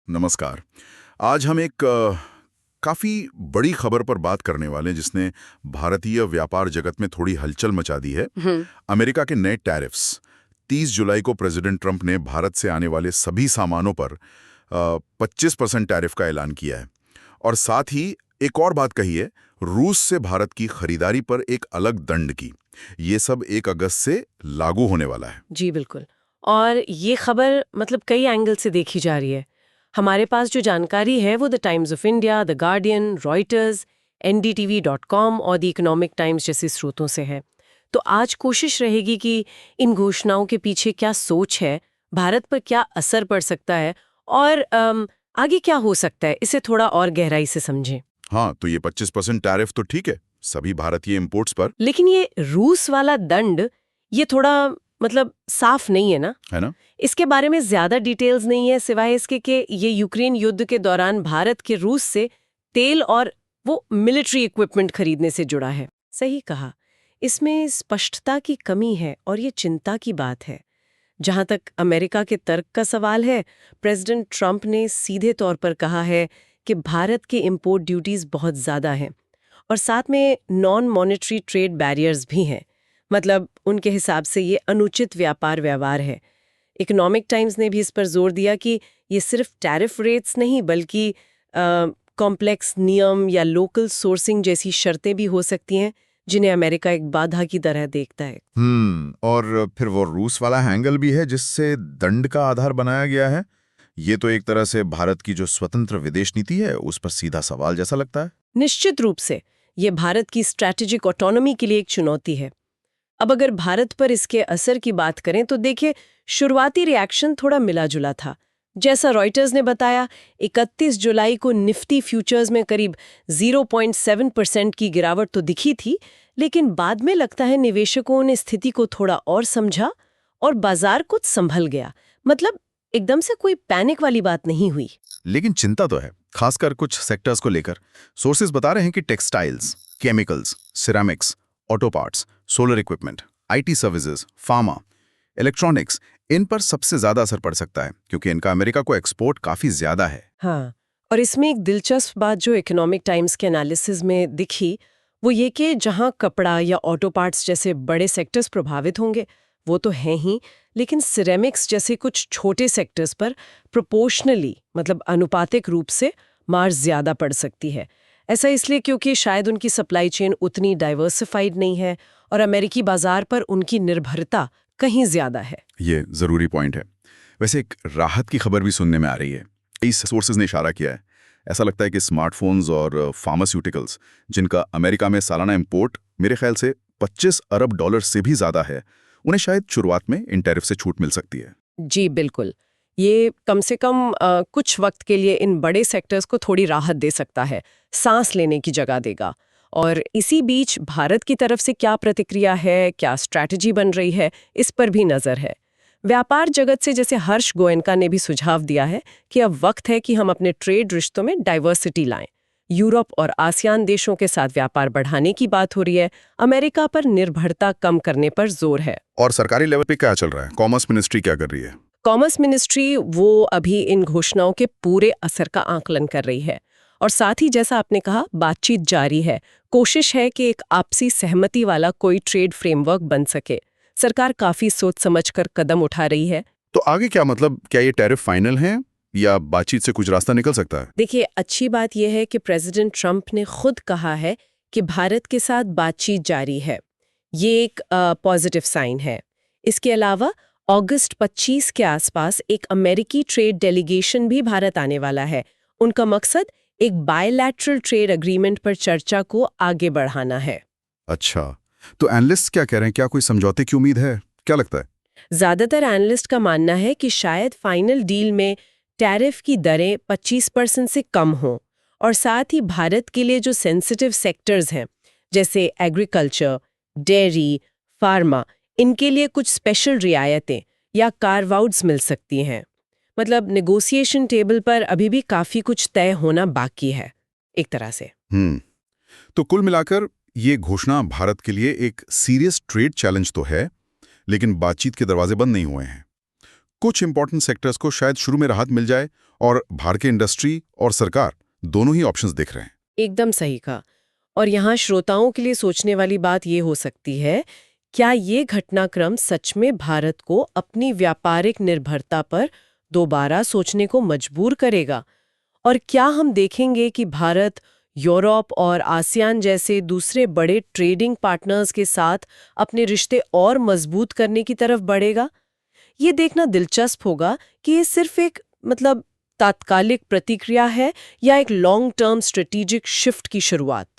नमस्कार। आज हम एक काफ़ी बड़ी खबर पर बात करने वाले हैं जिसने भारतीय व्यापार जगत में थोड़ी हलचल मचा दी है। अमेरिका के नए टैरिफ्स। 30 जुलाई को प्रेसिडेंट ट्रंप ने भारत से आने वाले सभी सामानों पर 25% टैरिफ का ऐलान किया है और साथ ही एक और बात कही है, रूस से भारत की खरीदारी पर एक अलग दंड की। ये सब 1 अगस्त से लागू होने वाला है। जी बिल्कुल। और ये खबर मतलब कई एंगल से देखी जा रही है। हमारे पास जो जानकारी है वो the times of India, the guardian, Reuters, NDTV.com और द इकोनॉमिक टाइम्स जैसे स्रोतों से है। तो आज कोशिश रहेगी कि इन घोषणाओं के पीछे क्या सोच है, भारत पर क्या असर पड़ सकता है और आगे क्या हो सकता है, इसे थोड़ा और गहराई से समझें। हाँ, तो ये 25% टैरिफ तो ठीक है सभी भारतीय इंपोर्ट्स पर, लेकिन ये रूस वाला दंड, ये थोड़ा मतलब साफ नहीं है ना? है ना? इसके बारे में ज्यादा डिटेल्स नहीं है सिवाय इसके कि ये यूक्रेन युद्ध के दौरान भारत के रूस से तेल और वो मिलिट्री इक्विपमेंट खरीदने से जुड़ा है। सही कहा। इसमें स्पष्टता की कमी है और ये चिंता की बात है। जहां तक अमेरिका के तर्क का सवाल है, प्रेसिडेंट ट्रंप ने सीधे तौर पर कहा है कि भारत के इंपोर्ट ड्यूटीज बहुत ज्यादा हैं और साथ में नॉन मॉनेटरी ट्रेड बैरियर्स भी हैं। मतलब उनके हिसाब से ये अनुचित व्यापार व्यवहार है। इकोनॉमिक टाइम्स ने भी इस पर जोर दिया कि ये सिर्फ टैरिफ रेट्स नहीं बल्कि कॉम्प्लेक्स नियम या लोकल सोर्सिंग जैसी शर्तें भी हो सकती हैं जिन्हें अमेरिका एक बाधा की तरह देखता है। और फिर वो रूस वाला हैंगल भी है जिससे दंड का आधार बनाया गया है। ये तो एक तरह से भारत की जो स्वतंत्र विदेश नीति है उस पर सीधा सवाल जैसा लगता है। निश्चित रूप से ये भारत की स्ट्रैटेजिक ऑटोनॉमी के लिए एक चुनौती है। अब अगर भारत पर इसके असर की बात करें तो देखिए, शुरुआती रिएक्शन थोड़ा मिला जुला था। जैसा रॉयटर्स ने बताया, 31 जुलाई को निफ्टी फ्यूचर्स में करीब 0.7% की गिरावट तो दिखी थी, लेकिन बाद में लगता है निवेशकों ने स्थिति को थोड़ा और समझा और बाजार कुछ संभल गया। मतलब एकदम से कोई पैनिक वाली बात नहीं हुई। लेकिन चिंता तो है, खासकर कुछ सेक्टर्स को लेकर। सोर्सेज बता रहे हैं कि textiles, chemicals, ceramics, auto parts, solar equipment, IT services, pharma, electronics, इन पर सबसे ज्यादा असर पड़ सकता है क्योंकि इनका अमेरिका को एक्सपोर्ट काफी ज्यादा है। हाँ, और इसमें एक दिलचस्प बात जो इकोनॉमिक टाइम्स के एनालिसिस में दिखी वो ये कि जहां कपड़ा या ऑटो पार्ट्स जैसे बड़े सेक्टर्स प्रभावित होंगे वो तो हैं ही, लेकिन सिरेमिक्स जैसे कुछ छोटे सेक्टर्स पर प्रोपोर्शनली मतलब अनुपातिक रूप से मार ज्यादा पड़ सकती है। ऐसा इसलिए क्योंकि शायद उनकी सप्लाई चेन उतनी डाइवर्सिफाइड नहीं है और अमेरिकी बाजार पर उनकी निर्भरता कहीं ज्यादा है। ये जरूरी पॉइंट है। वैसे एक राहत की खबर भी सुनने में आ रही है। कई सोर्सेज ने इशारा किया है। ऐसा लगता है कि स्मार्टफोन्स और फार्मास्यूटिकल्स, जिनका अमेरिका में सालाना इंपोर्ट मेरे ख्याल से $25 अरब से भी ज्यादा है, उन्हें शायद शुरुआत में इन टैरिफ से छूट मिल सकती है। जी बिल्कुल। ये कम से कम कुछ वक्त के लिए इन बड़े सेक्टर्स को थोड़ी राहत दे सकता है, सांस लेने की जगह देगा। और इसी बीच भारत की तरफ से क्या प्रतिक्रिया है, क्या स्ट्रैटेजी बन रही है, इस पर भी नजर है। व्यापार जगत से जैसे हर्ष गोयनका ने भी सुझाव दिया है कि अब वक्त है कि हम अपने ट्रेड रिश्तों में डाइवर्सिटी लाएं। यूरोप और आसियान देशों के साथ व्यापार बढ़ाने की बात हो रही है, अमेरिका पर निर्भरता कम करने पर जोर है। और सरकारी लेवल पे क्या चल रहा है? कॉमर्स मिनिस्ट्री क्या कर रही है? कॉमर्स मिनिस्ट्री वो अभी इन घोषणाओं के पूरे असर का आकलन कर रही है और साथ ही जैसा आपने कहा बातचीत जारी है। कोशिश है कि एक आपसी सहमति वाला कोई ट्रेड फ्रेमवर्क बन सके। सरकार काफी सोच समझकर कदम उठा रही है। तो आगे क्या, मतलब क्या ये टैरिफ फाइनल है या बातचीत से कुछ रास्ता निकल सकता है? देखिए, अच्छी बात यह है कि प्रेसिडेंट ट्रंप ने खुद कहा है कि भारत के साथ बातचीत जारी है। ये एक पॉजिटिव साइन है। इसके अलावा अगस्त 25 के आसपास एक अमेरिकी ट्रेड डेलीगेशन भी भारत आने वाला है। उनका मकसद एक बायलैटरल ट्रेड एग्रीमेंट पर चर्चा को आगे बढ़ाना है। अच्छा, तो एनालिस्ट क्या कह रहे हैं? क्या कोई समझौते की उम्मीद है? क्या लगता है? ज्यादातर एनालिस्ट का मानना है कि शायद फाइनल डील में टैरिफ की दरें 25% से कम हों और साथ ही भारत के लिए जो सेंसिटिव सेक्टर्स हैं जैसे एग्रीकल्चर, डेयरी, फार्मा, इनके लिए कुछ स्पेशल रियायतें या कार्व आउट्स मिल सकती हैं। मतलब नेगोशिएशन टेबल पर अभी भी काफी कुछ तय होना बाकी है एक तरह से। तो कुल मिलाकर ये घोषणा भारत के लिए एक सीरियस ट्रेड चैलेंज तो है, लेकिन बातचीत के दरवाजे बंद नहीं हुए हैं। कुछ इंपॉर्टेंट सेक्टर्स को शायद शुरू में राहत मिल जाए और भारत की इंडस्ट्री और सरकार दोनों ही ऑप्शंस देख रहे हैं। एकदम सही कहा। और यहाँ श्रोताओं के लिए सोचने वाली बात ये हो सकती है, क्या ये घटनाक्रम सच में भारत को अपनी व्यापारिक निर्भरता पर दोबारा सोचने को मजबूर करेगा? और क्या हम देखेंगे कि भारत यूरोप और आसियान जैसे दूसरे बड़े ट्रेडिंग पार्टनर्स के साथ अपने रिश्ते और मजबूत करने की तरफ बढ़ेगा? ये देखना दिलचस्प होगा कि ये सिर्फ एक तात्कालिक प्रतिक्रिया है या एक लॉन्ग टर्म स्ट्रेटेजिक शिफ्ट की शुरुआत।